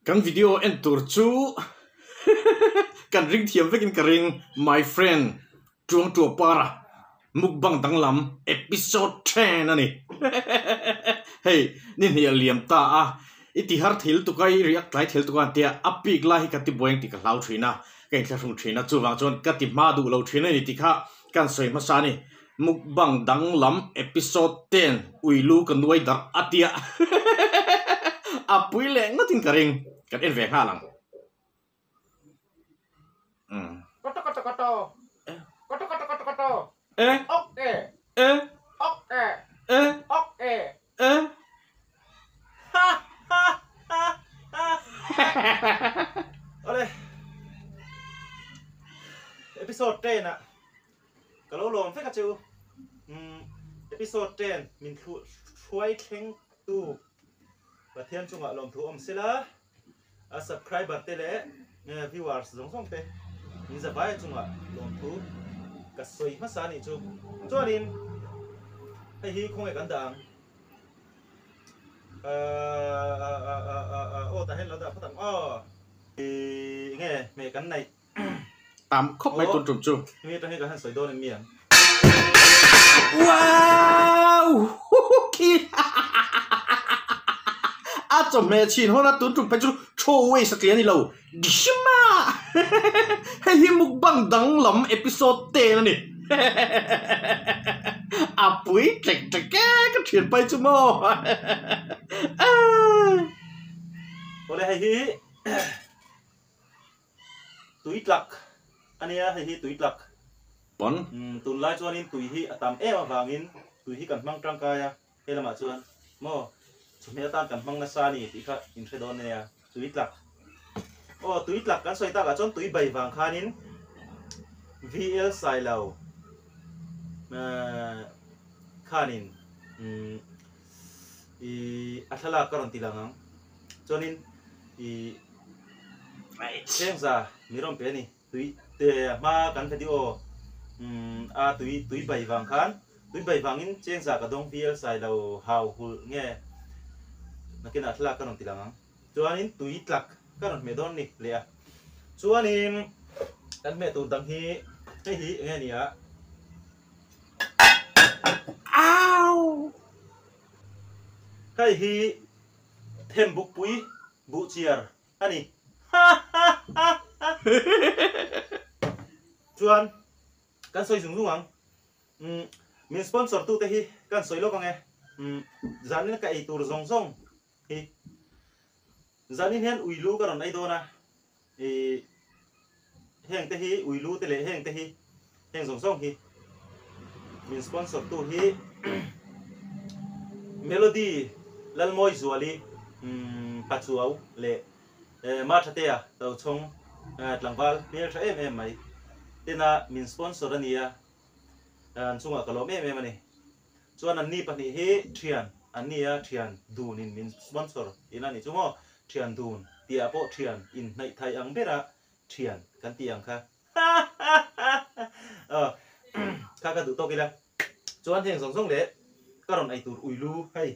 Kan video en tur chu kan ring thiam vekin ka ring my friend chuang tu para mukbang danglam episode 10 ani hey nin hi liam ta a iti har thil tu kai riak tlai thil tu kan tia apik la hi ka ti boeng ti ka lau thina kain thla rung thina chuwang chon ka ti ma du lo thina ni ti kha kan soi ma sa ni mukbang danglam episode 10 uilu kan nuai dar atia apui le ngatin ka ring kan en ve ha lang Koto koto koto. Koto koto koto koto. Oke. Oke. Oke. Ha ha ha ha. Oleh. Episode 10 ạ. Kalau lom phết cả chứ. Episode 10 mình chuối khen tu. Và thiên chung ạ lom thu om sila. Subscribe bật tê lẽ. Viewers giống xong tê. Mình sẽ vay chung ạ lom thu. Cả xoay mắt xa này chung. Cho nên hay hi không hề cắn đảng. Ta hết là đã phát tặng. Nghe mẹ cắn này. Tạm khóc mấy tuần trùm chung. Nghe ta hay cả hẳn xoay đô lên miệng. Wow! Cho mẹ chín hôm nay tuần trùm phải chú trô quay sắc liền đi lâu. Đi mà! Hay hi mukbang đăng lắm episode 10 này. Bụi trạch cái chuyện bay chú mô. Boleh hay hi. Tweet lak. Anh hay hi tweet lak. Bon. Tuần lai cho nên tùy hi tạm em vangin tùy hi cần mang trang kaya hay là mà chuan mo chúng ta tan cần mang nasa ni thì khác in thay đón này tùy lạc tùy lạc cái xoay ta cả chọn tùy bảy vàng khanin VL sai lầu khanin athala karon tilangang cho nên xem ra mirom pe ni tùy te ma kan video tùy bảy vàng khan tùy bảy vàng in cheng za ka dong VL sai lầu hào hul nghe nakin atla karon tilangang chuanin tùy tlak karon me don ni le chuanin kan me tu dang hi nghe ni a Ow! kai hi them buk pui bu chiar ani chuan kan soi jung jung ang min sponsor tu te hi kan soi lo ka nge zanin ka ei tur zong zong hi zanin hen uilu karon ai do na heng te hi uilu te le heng te hi heng zong zong hi min sponsor tu hi melody lalmoi zuali pachuau le ma thatea tau chong tlangwal mir tha em mai tena min sponsor ania chunga kalom em ani chuan an ni pani he thian ania thian dunin min sponsor inani chumo thian dun tia po thian in nai thai ang bera thian kan tiang kha ka du to kila chuan theng song song le karon ai tur uilu hai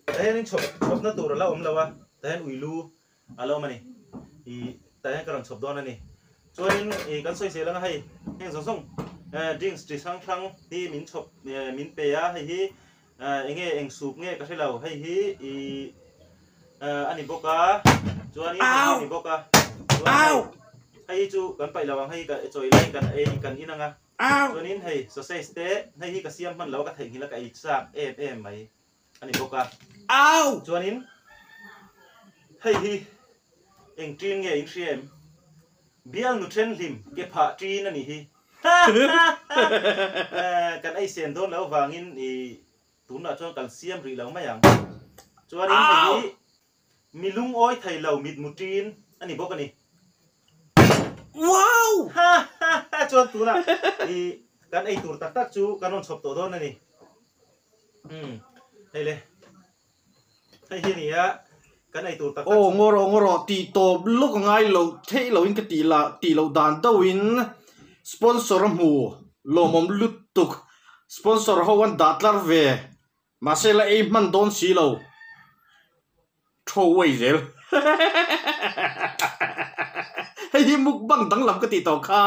tahen chop na tur la lawa tahen uilu alo mani tahen karon chop don ani chuan kan soi se lang hai heng song song drinks chỉ sang sang thì mình chụp mình pe á hay hi nghe anh sụp nghe cái lầu hay hi anh đi boca cho anh đi boca hay chú cần phải lầu hay cái chơi lại cần in nga cho nên hay so say ste hay hi cái xiêm man lầu cái thành hi là cái sạc em mày anh đi boca cho nên hay hi anh chuyên nghe anh xem biang nutrient lim cái phạ tri nó hi kan ai sen don lo wangin tun na chon calcium ri lo mayang chuan in hi milung oi thai lo mit mutin ani bok ani Wow! chuan tu na kan ai tur tak tak chu kanon chop to don ani hay le hay hi ni a kan ai tur tak tak ngoro ti to lúc ngai lo thei lo in ka ti lo dan to in sponsor mu lomom lutuk sponsor hawan datlar ve masela e man don silo thowai zel Hey mukbang dang lam ka ti to kha.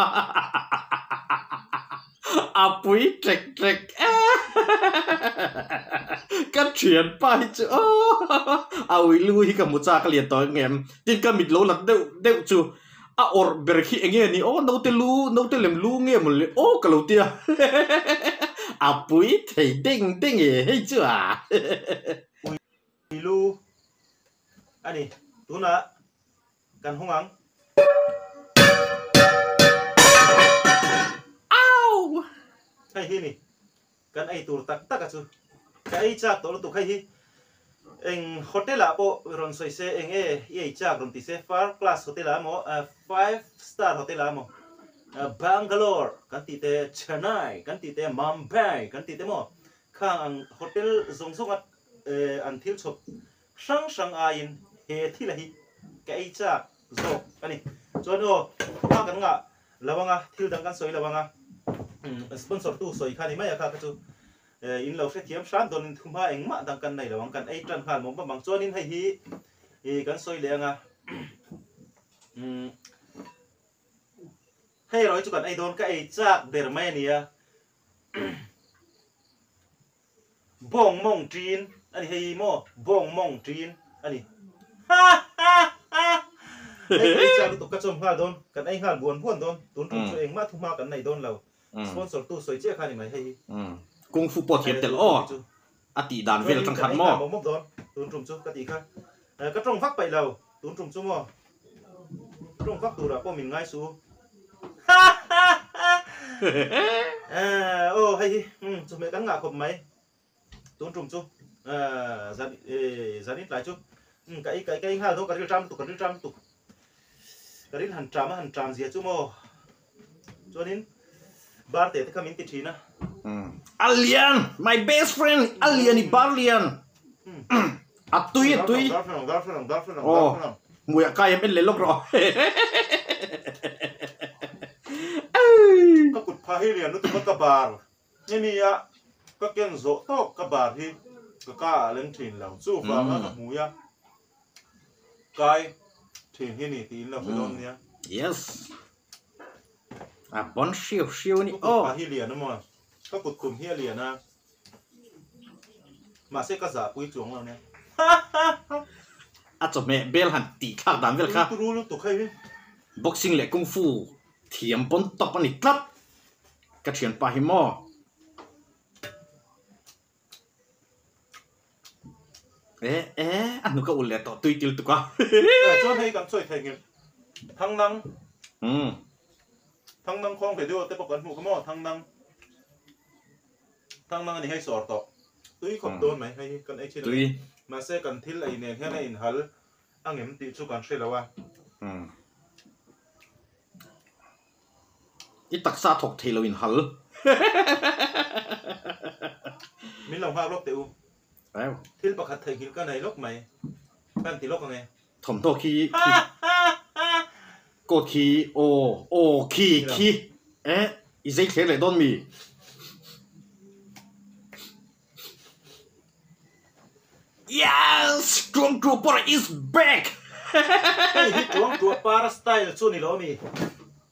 Apui trek cái chuyện bài chứ ui lui cái một cha cái liền tới ngem tin cái mít lố là đeo chú or bề khi nghe ni nấu tê làm lu nghe một liền cái lâu tia apui thấy đinh hay chưa ui lu anh đi tú nè cần hung ắng hay hi nè cần ai tu tak à chú cái cha tổ tụ hay hi anh hotel là bộ ron soi se anh ấy cha ron tí se far class hotel là mo 5-star hotel là mo Bangalore kan ti te Chennai kan ti te Mumbai kan ti te mo khang ang hotel zong zong at an thil chop sang ain he thi la hi cái cha zo ani chon o ha kan nga lawanga thil dang kan soi lawanga sponsor tu soi khani mai kha ka chu in lo se thiam san don thum ha eng ma dang kan nei lawang kan ai tran khan mom bang chon in hei hi kan soi le nga hay rồi chú cần ai đón cái chắc để mà nè bong mong chín anh hay mò bong mong chín anh ha ha ha ai chắc tụi các chồng hà đón cần anh hà buồn đón tốn chung cho anh mà thu ma cần này đón lâu sponsor tu soi chia khai mày hay cung phu bột hiệp tiền o ati đàn về trong khăn mò mốc đón tốn chung cho cái gì khác các trong phát bảy lâu tốn chung cho mò trong phát tu là có mình ngay xuống ô hay chú mẹ cắn ngà khom máy tốn trùng chú giá nít lại chú cái hai thôi cái trăm tục cái hàng trăm gì chú mò cho nên bar tết cái mình tít chi na Alien my best friend Alien Barlian tui oh mùi cái em bên lấy lốc rồi các cụt phá hi liền nó tụi các bar nhưng mà các kiện rỗ to các bar hi các cá lên thìn lâu chú và các mùi á cái thìn hi nè thì là phải đón nhá yes bon siêu ni oh phá hi liền nó mà các cụt cùng hi liền à mà sẽ các giả quý chuông nào nè cho mẹ bel hẳn tỷ khác đám bel khác boxing lệ kung fu thiểm bón top anh tắt cái chuyện pa hi mo anh nó có ổn lệ tỏ tùy tiêu tụi quá cho hay cảm soi thành thăng năng không phải đưa tới bọc cán phụ cái mỏ thăng năng này hay sọt tọ tùy không đôn mày hay cần ấy tùy mà sẽ cần thiết lại nè thế này in hal anh em tự chú cần xây là ít tắc xa thuộc thì là in hal mình lòng hoa lốc tiểu thiết bậc hạt thầy cái này lốc mày ban thì lốc này thầm to khi cô khi khi dây thế lại đón mì yes strong trooper is back hey strong trooper style chu ni lo mi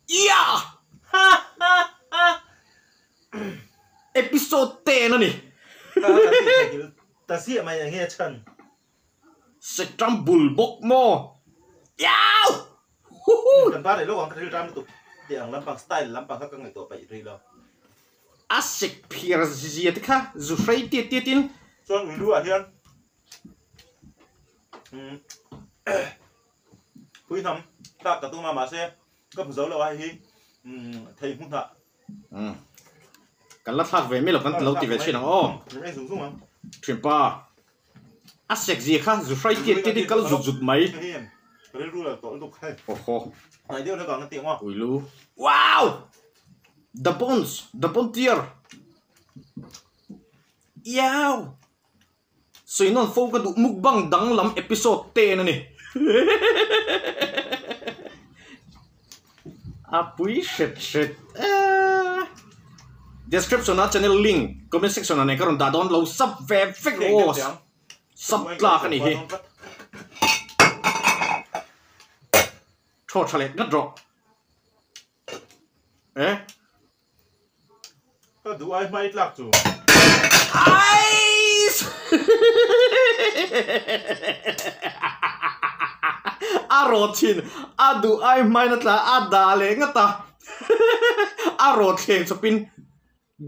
yeah episode 10 nè ta xia mày nghe chân sẽ trăm bùl bốc mò yeah cần ba để lúc ông cái trăm tụ điện làm bằng style làm bằng các ngày tổ bảy rồi lo asik pier gì thế cả dù phải tiết tin cho người đua hiền quý thầm ta cả tu mà xe cấp dấu là ai hi thầy không thạ cái lát thác về mấy lúc cái lâu thì về chuyện nào chuyện ba asik gì khác dù phải tiết tin cái rụt mấy cái đua là tổ tục hay này điều nó còn cái tiếng hoa ui lu wow the bone tier yeah so non phô cái đủ mukbang dang lam episode 10 nè apui shit description na channel link comment section này karon da don lo sub ve fake sub la cái này thọ chale ngắt rõ eh có đủ ai may lạc chủ ai arotin adu ai mai na tla adale ngata arotin chopin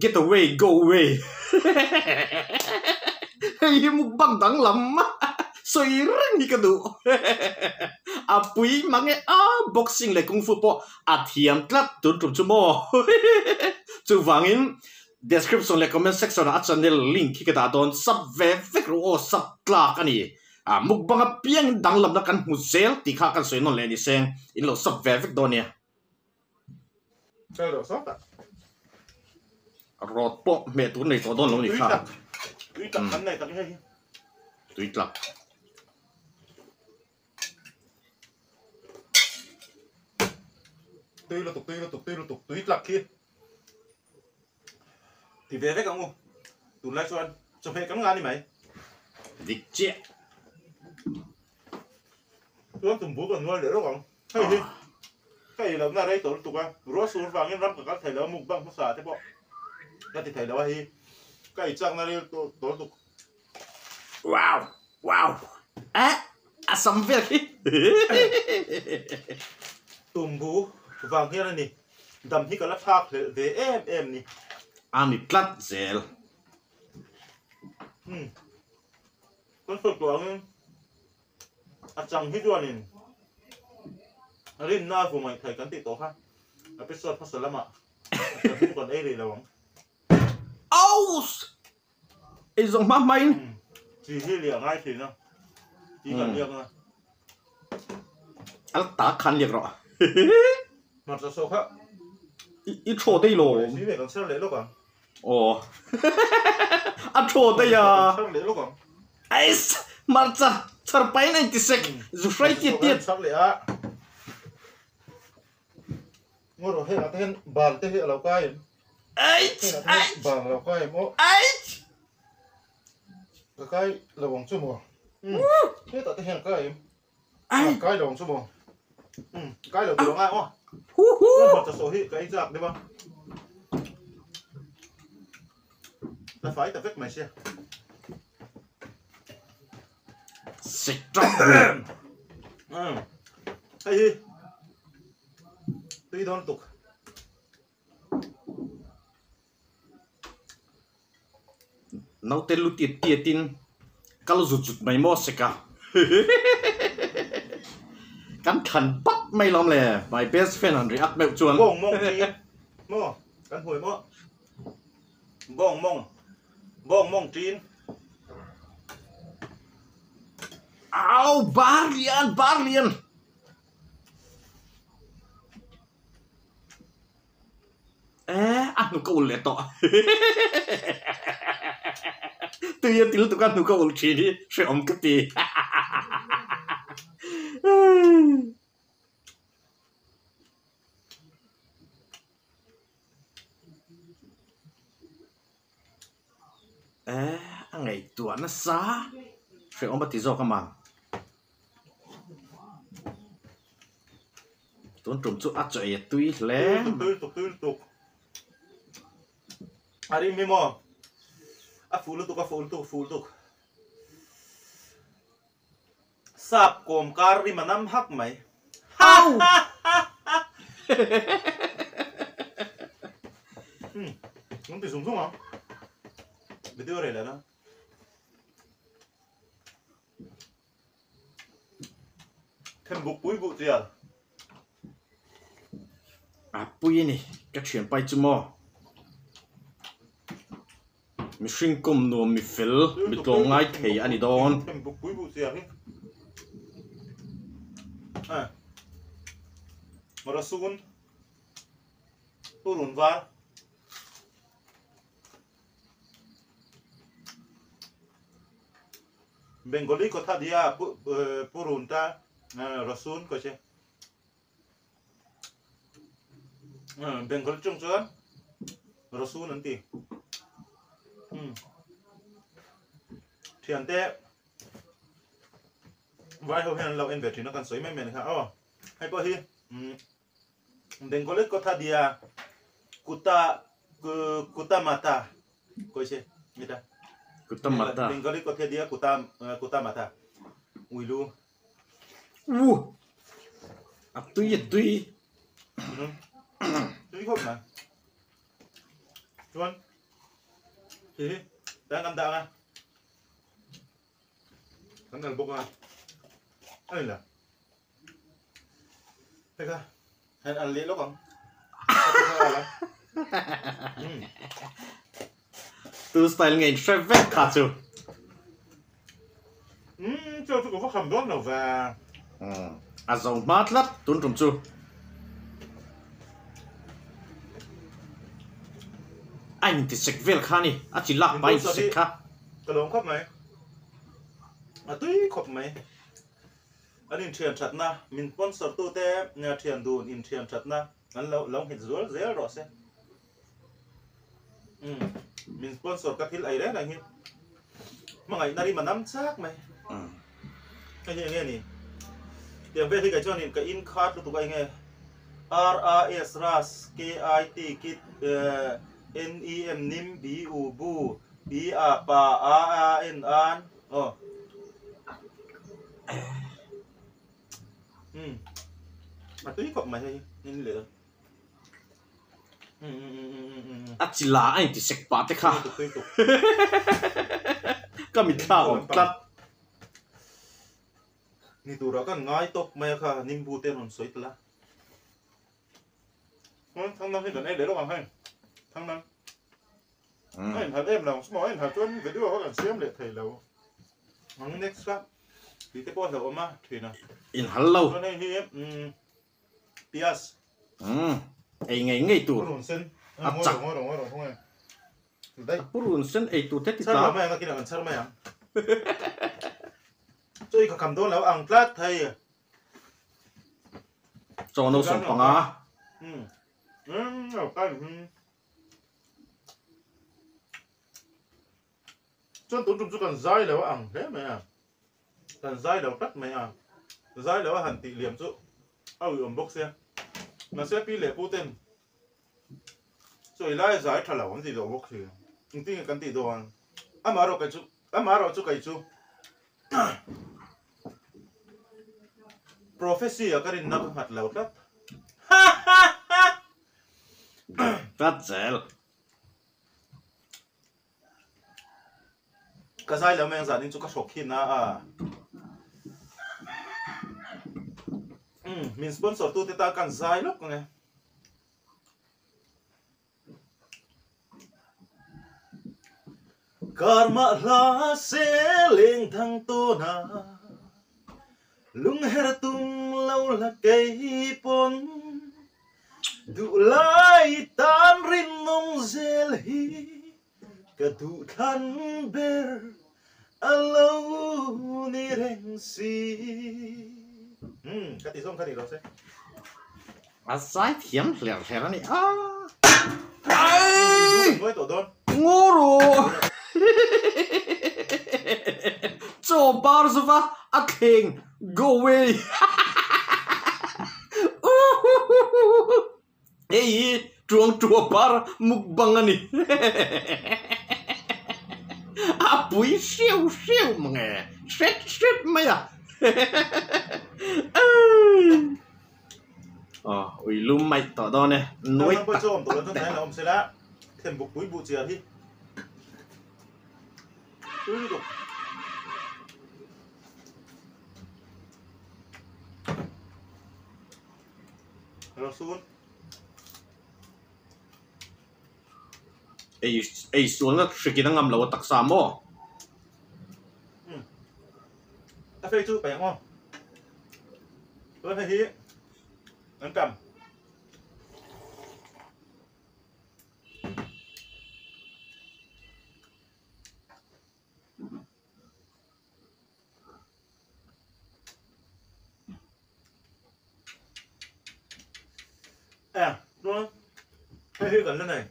get away go away hey mukbang dang lam soi ring ni kadu apui mange boxing le kung fu po athiam tlat tun tum chumo chu wangin description le comment section a channel link ki ka don sub ve vek ro sub tla kani mukbang a piang dang lam na kan mu sel ti kha kan soi non le ni seng in lo sub ve vek don ya chơi đồ sót à rot po me tu nei to don lo ni kha túi tập hắn này tập hay tui tla túi tục túi tập kia thì về với cậu ngu tụi lại cho ăn cho phê cắm ngan đi mày dik che tôi ăn tụm bố còn ngon để đó còn hay đi cái là ra đây tổ tục à rúa xuống vàng nhân rắm của các thầy là mục băng phát xả thế bộ các thầy là hay cái trang này tổ tục wow wow asam ve tụm bố vàng kia này nè đầm thì cái lát thác về em nè ani tlat zel con phật của anh chẳng hết rồi nè rin na của mày thầy cán tị tổ ha episode phát sớm ạ không còn ấy gì đâu ei zong ma mai chỉ khi liền ngay thì nó chỉ cần liền thôi al ta khan liek ro mặt ra sâu khác i tho dei lo chỉ về còn sao lấy lúc à a tho dei ya sao lấy lúc à ais marcha charpai 96 zufrai ti ti sao lấy à ngồi rồi hết là tên bàn tên là cái ai bàn là cái mỏ ai cái là vòng số mỏ hết là tên cái là vòng số mỏ cái là từ ngay ó con vật số hi cái giặc đấy không ta phải tập vết mày xem sik trap hay hi tuy đón tục nau te lu ti tin kal zu zut mai mo seka kan khan pat mai lom le my best friend and react meu chuan bong mong chi mò căn hồi mò bong mong chín au barlian anu ko le to tu ya til tu kan nu ko ul chi ni se om ka ti ngày tua nó xa se om ba ti zo ka ma tuan trum chu a choi tui le tục ari mi mò full tục sap kom kar ri manam hak mai au không thể dùng không à video này là nó thêm bục bụi bụi gì à pui ni ka thian pai chu mo mi hring kum nuam mi fel mi tlawm ngai thei ani don thêm bục bụi bụi gì à mà ra sun turun va Bengali kotha dia purunta rasun ko che Bengal chung chuan rasun anti thian te vai ho hian lo en ve thi nó kan soi mai men kha hay po hi Bengali ko tha dia kuta mata ko se mita kuta mata Bengali ko tha dia kuta mata uilu atui tui khop mà chuan thì đang ăn đạn à ăn đạn bốc à đây là thấy không hay ăn lẽ lúc không từ style ngày chơi vét cả chứ cho tôi có khẩm đón nào và dòng mát lắm tuấn trồng chu anh thì sạch về khá nè chỉ lạc bay sạch khá cái lồng khóc mày tuy khóc mày anh in thiền chặt na mình sponsor tu te nhà thiền đồn in thiền chặt na anh lâu hiện rồi dễ rõ xem mình sponsor các thứ ấy đấy là như mà ngày nay mà nắm chắc mày cái gì nghe nè tiếng về thì cái cho nên cái in card tụi bay nghe RAS RAS KIT kit NEM nim BU bu BA pa AN an mà túi cọc mày hay nên lựa chỉ là anh thì sạch bát đấy khá có mình thao cắt ni tu ra kan ngai tok mai kha nim bu te non soi tla thằng năng cái này để đâu bằng hay thằng năng anh thật em lòng small anh thật chuẩn cái đứa họ cần xem để thầy lâu thằng next up thì cái bao giờ mà thì nào in hello cái này thì em pias ấy ngay tu run sen chắc không em đây run sen ấy tu thế thì sao mà mày cái nào sao mày à tôi có cầm đôi lão ăn lát thầy cho nó sống bằng à chân tốn chung cần dai lão ăn thế mày à cần dai lão tắt mày à dai lão hẳn tỷ liềm chỗ bốc xe mà xe pi lệ Putin rồi lại dai thà lão gì lão bốc thì tin cái tỷ đồ ăn mà rồi cái chú chỗ cái chú Profesia ka rin nakahatlaw tat. Ratzel. Kasay lang may ang zanin so kasokhin na min sponsor tu tita kan zay lok nga. Karma la seling thang to na lung her tung lâu là cây pon đủ lại tan rin nông zel hi cả đủ thân ber alo ni reng si cái gì xong cái gì đó sẽ sai thiểm lẹo lẹo này mới tổ đôn ngu rồi cho bao giờ va a king go away hey chuang chua par mukbang ani a pui siêu siêu mà nghe xét mày à ui lum mày tỏ đó nè nuôi tao cho ông tổ lớn này là ông sẽ lá thêm bục bụi chìa đi cứ được rồi xuống ấy xuống là sự kiện ngầm là tắc xàm mò ta phê chú bẻ ngon tôi thấy hí ấn cầm nó hay gần lên này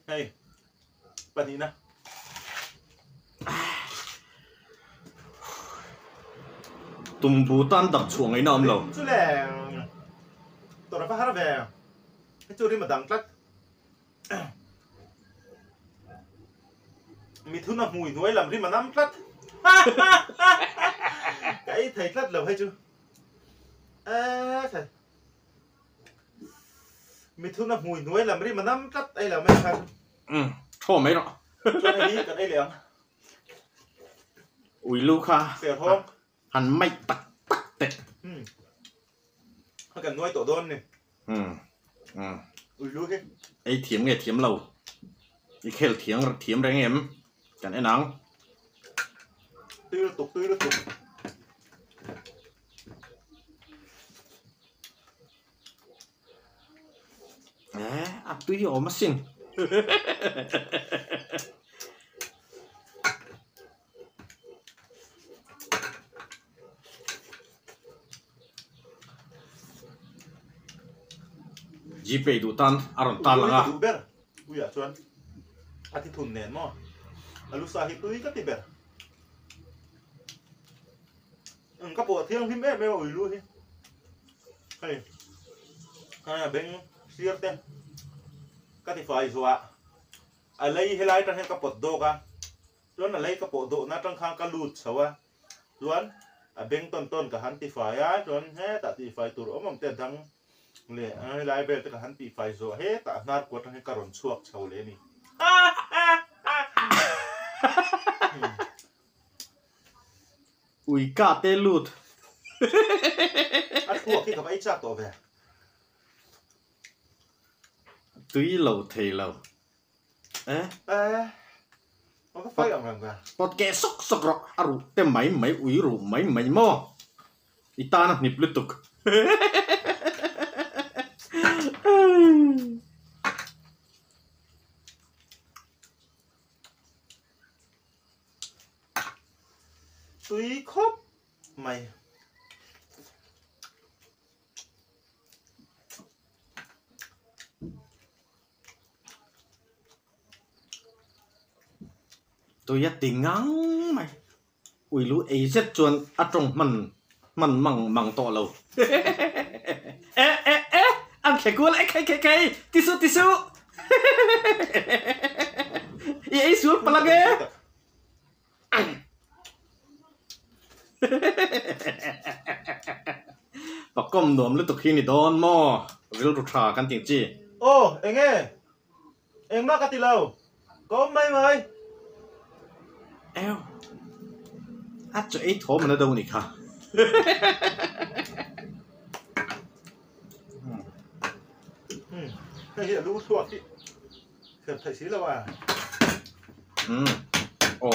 hay bạn đi nào tùng bù tan đập chuồng ấy nằm lâu chú lẹ tụi nó phát hát về cái chú đi mà đằng tắt mi thứ nào mùi nuôi làm đi mà nắm tắt cái thầy tắt lâu hay chưa thầy mi thứ nào mùi nuôi làm đi mà nắm tắt đây là mấy thằng thô mấy đó cho này đi cái đây liền ui lu kha xẻo thôm hắn may tắc tắc tệ hắn cần nuôi tổ đôn này ui lu cái ấy thiếm nghe thiếm lâu ấy khéo thiếm đấy em chẳng ấy nắng tươi tục tươi ổ mà xin GP du tan aron tan langa ui à chuan ati thun nen mo alu sa hi tui ka ti ber ka po thiang him me ui lu hi hay beng siar ten ka ti fai zo a lei helai tan ka pot do ka chuan a lei ka po do na tang khang ka lut chawa chuan a beng ton ka han ti fai a chuan he ta ti fai tur omom te dang le lai bel ka han ti fai zo he ta nar ko tang ka ron chuak chho le ni ui cả tê lụt ăn cuộc khi gặp ấy chắc tổ về túi lầu thầy lầu nó có phải ở gần bọt kẹ sốc sốc rọ aru te mấy ui ru mấy mo itana nip lutuk túi khóc mày tôi tình ngang mày ui lú ấy rất chuan trong mình mằng to lâu ăn khẽ cua lại cái tisu ấy xuống bao ghê và công đốm lúc khi này đón mò rồi lúc trà căn tiếng chi ô anh nghe em mắc cái lâu có mấy mày eo cho ấy thố mà nó đâu nè cả cái gì là lũ chuột đi thật thầy xí lâu à ồ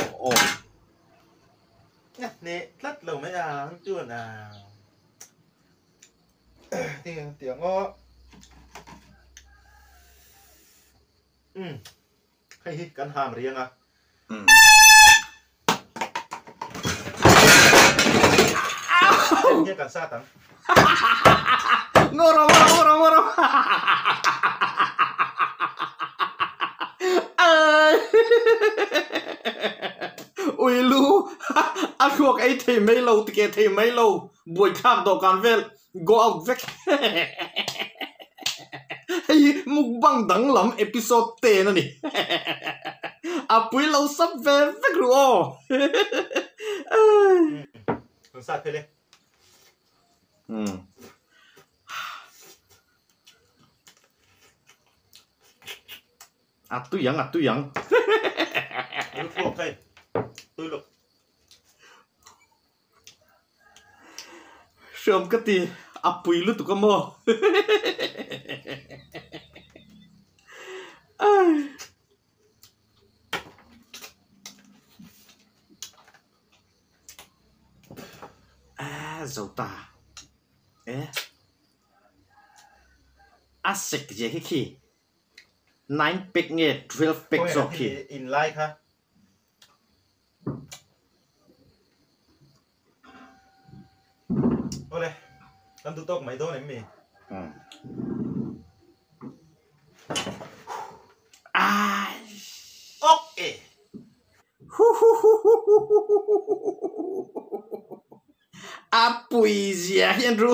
nè lát lâu mấy à không chưa nào tiếng ngó hay cắn hàm riêng à nghe cắn xa tắng ngoro ui lu ăn thuộc ấy thì mấy lâu thì kia thì mấy lâu buổi khác đồ can vel go out vec hay mukbang đắng lắm episode tê nữa nè buổi lâu sắp về vec rồi cắn xa thế lên tu yang lúc thuộc thầy tôi lực sớm cái gì bùi lúc tụi con mò dầu ta sạch gì khi 9 pick nghe 12 pick rồi khi in like ha ô đây làm tụi tôi mấy đôi này mì ok apui zia hian ru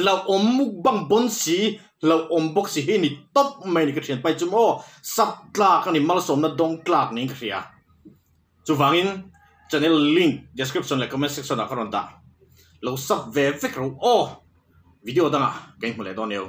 lo om mukbang bon si lo om box hi ni top mai ni ka thian pai chumo sap tlak ani mal som na dong tlak ni ka ria chu wangin channel link description le comment section a karon da lo sap ve vek ro o video danga keng mole don yo